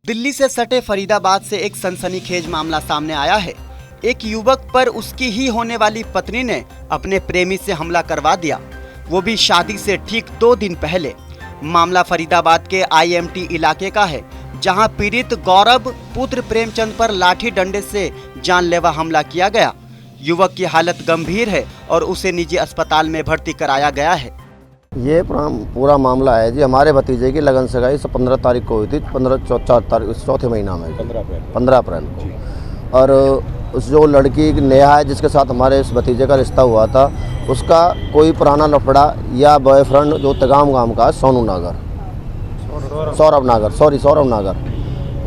दिल्ली से सटे फरीदाबाद से एक सनसनीखेज मामला सामने आया है। एक युवक पर उसकी ही होने वाली पत्नी ने अपने प्रेमी से हमला करवा दिया, वो भी शादी से ठीक 2 दिन पहले। मामला फरीदाबाद के IMT इलाके का है, जहां पीड़ित गौरव पुत्र प्रेमचंद पर लाठी डंडे से जानलेवा हमला किया गया। युवक की हालत गंभीर है और उसे निजी अस्पताल में भर्ती कराया गया है। ये पूरा मामला है जी, हमारे भतीजे की लगन सगाई 15 तारीख को हुई थी, 4 महीना में 15 अप्रैल को। और उस जो लड़की नेहा है जिसके साथ हमारे इस भतीजे का रिश्ता हुआ था, उसका कोई पुराना लफड़ा या बॉयफ्रेंड जो तगाम गांव का सौरभ नागर,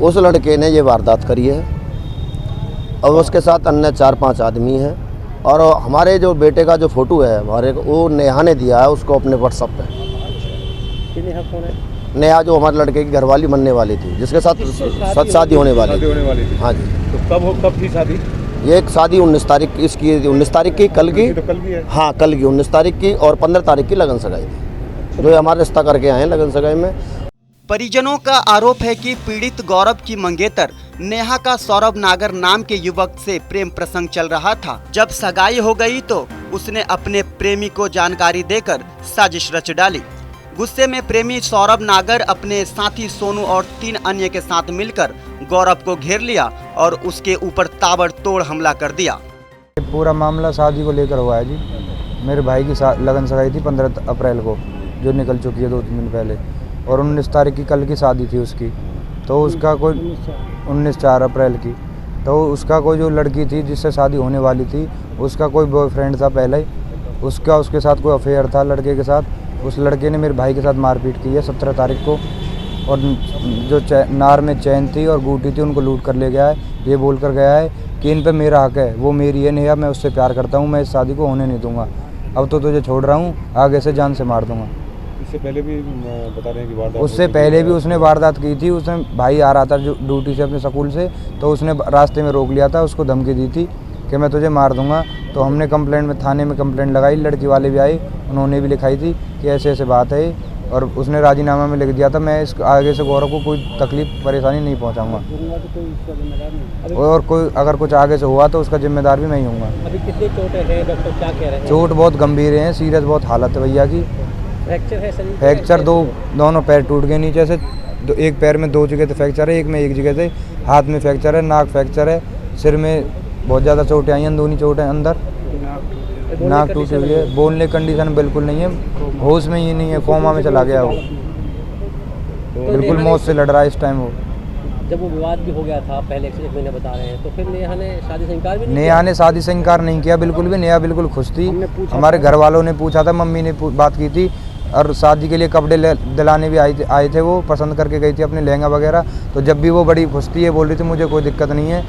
उस लड़के ने ये वारदात करी है और उसके साथ अन्य 4-5 आदमी हैं। और हमारे जो बेटे का जो फोटो है हमारे को, वो नेहा ने दिया है उसको अपने व्हाट्सएप पे। नेहा कौन है? नेहा जो हमारे लड़के की घरवाली बनने वाली थी, जिसके साथ शादी होने वाली थी। हाँ जी। तो कब थी शादी? ये एक शादी 19 तारीख की, इसकी 19 तारीख की, कल की। तो कल की है? हाँ, कल की 19 तारीख की और 15 तारीख की लगन सगाई थी, जो हमारे रिश्ता करके आए हैं लगन सगाई में। परिजनों का आरोप है कि पीड़ित गौरव की मंगेतर नेहा का सौरभ नागर नाम के युवक से प्रेम प्रसंग चल रहा था। जब सगाई हो गई तो उसने अपने प्रेमी को जानकारी देकर साजिश रच डाली। गुस्से में प्रेमी सौरभ नागर अपने साथी सोनू और 3 अन्य के साथ मिलकर गौरव को घेर लिया और उसके ऊपर ताबड़तोड़ हमला कर दिया। पूरा मामला शादी को लेकर हुआ है जी। मेरे भाई की लगन सगाई थी 15 अप्रैल को, जो निकल चुकी है 2-3 दिन पहले, और 19 तारीख की कल की शादी थी उसकी। तो उसका कोई 19 अप्रैल की, तो उसका कोई जो लड़की थी जिससे शादी होने वाली थी, उसका कोई बॉयफ्रेंड था पहले, उसके साथ कोई अफेयर था लड़के के साथ। उस लड़के ने मेरे भाई के साथ मारपीट की है 17 तारीख को, और जो नार में चैन थी और गूटी थी उनको लूट कर ले गया है। ये बोल कर गया है कि इन पे मेरा हक है, वो मेरी है नेहा, मैं उससे प्यार करता हूँ, मैं इस शादी को होने नहीं दूंगा, अब तो तुझे छोड़ रहा हूँ, आगे से जान से मार दूंगा। इससे पहले भी बता रहे हैं कि वारदात, उससे पहले भी उसने वारदात की थी। उसने भाई आ रहा था ड्यूटी से अपने स्कूल से, तो उसने रास्ते में रोक लिया था, उसको धमकी दी थी कि मैं तुझे मार दूंगा। तो हमने थाने में कंप्लेंट लगाई, लड़की वाले भी आए, उन्होंने भी लिखाई थी कि ऐसे ऐसे बात है, और उसने राजीनामा में लिख दिया था मैं इस आगे से गौरव को कोई तकलीफ परेशानी नहीं पहुंचाऊंगा, और कोई अगर कुछ आगे से हुआ तो उसका जिम्मेदार भी मैं ही हूँगा। अभी कितनी चोटें हैं डॉक्टर, क्या कह रहे हैं? चोट बहुत गंभीर है, सीरियस बहुत हालत है भैया की। फ्रैक्चर है शरीर? फ्रैक्चर दोनों पैर टूट गए नीचे से, एक पैर में 2 जगह से फ्रैक्चर है, एक में 1 जगह से, हाथ में फ्रैक्चर है, नाक फ्रैक्चर है, सिर में बहुत ज़्यादा चोटें आई हैं, अंदरूनी चोटें अंदर, नाक टूटी हुई है। बोलने कंडीशन बिल्कुल नहीं है, होश में ही नहीं है, कोमा में चला गया वो, बिल्कुल मौत से लड़ रहा है इस टाइम वो। जब वो विवाद भी हो गया था पहले 1 महीने बता रहे हैं, तो फिर नेहा ने शादी से इनकार भी नहीं किया? नेहा ने शादी से इनकार नहीं किया बिल्कुल भी, नेहा बिल्कुल खुश थी। हमारे घर वालों ने पूछा था, मम्मी ने बात की थी, और शादी के लिए कपड़े दिलाने भी आए थे, वो पसंद करके गई थी अपने लहंगा वगैरह। तो जब भी वो बड़ी खुश थी, ये बोल रही थी मुझे कोई दिक्कत नहीं है,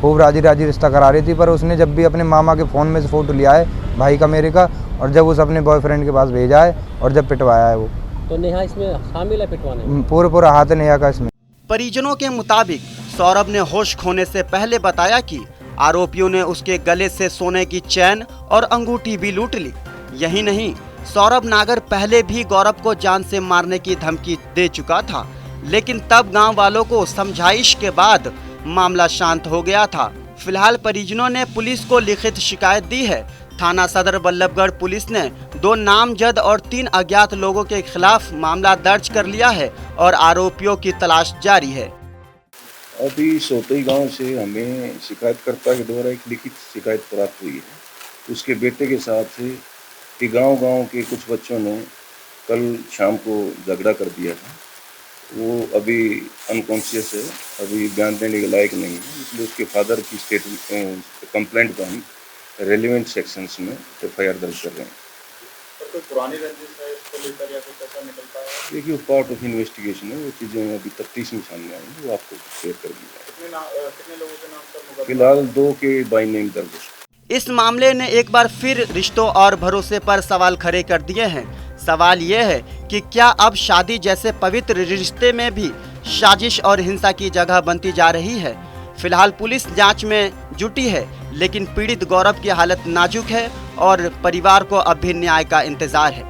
खूब राजी रिश्ता करा रही थी। पर उसने जब भी अपने मामा के फ़ोन में से फ़ोटो लिया है भाई का, मेरे का, और जब उस अपने बॉयफ्रेंड के पास भेजा है और जब पिटवाया है वो। तो नेहा इसमें शामिल है पिटवाने? पूरा हाथ है नेहा का इसमें। परिजनों के मुताबिक सौरभ ने होश खोने से पहले बताया कि आरोपियों ने उसके गले से सोने की चैन और अंगूठी भी लूट ली। यही नहीं, सौरभ नागर पहले भी गौरव को जान से मारने की धमकी दे चुका था, लेकिन तब गांव वालों को समझाइश के बाद मामला शांत हो गया था। फिलहाल परिजनों ने पुलिस को लिखित शिकायत दी है। थाना सदर बल्लभगढ़ पुलिस ने 2 नामजद और 3 अज्ञात लोगों के खिलाफ मामला दर्ज कर लिया है और आरोपियों की तलाश जारी है। अभी सोतई गांव से हमें शिकायतकर्ता के द्वारा एक लिखित शिकायत प्राप्त हुई है। उसके बेटे के साथ कि गांव के कुछ बच्चों ने कल शाम को झगड़ा कर दिया था। वो अभी अनकॉन्शियस है, अभी बयान देने के लायक नहीं है, इसलिए उसके फादर की कंप्लेंट पर हम रेलिवेंट सेक्शंस में FIR दर्ज कर रहे हैं। कोई पुरानी रंजिश है इसको लेकर या कुछ ऐसा निकलता है? देखिए, पार्ट ऑफ इन्वेस्टिगेशन है, वो चीज़ें अभी तफ्तीश में सामने आएंगी, वो आपको शेयर कर दी जाएगी। कितने लोगों के नाम पर? फिलहाल 2 के बाय नेम दर्ज है। इस मामले ने एक बार फिर रिश्तों और भरोसे पर सवाल खड़े कर दिए हैं। सवाल ये है कि क्या अब शादी जैसे पवित्र रिश्ते में भी साजिश और हिंसा की जगह बनती जा रही है? फिलहाल पुलिस जांच में जुटी है, लेकिन पीड़ित गौरव की हालत नाजुक है और परिवार को अब भी न्याय का इंतजार है।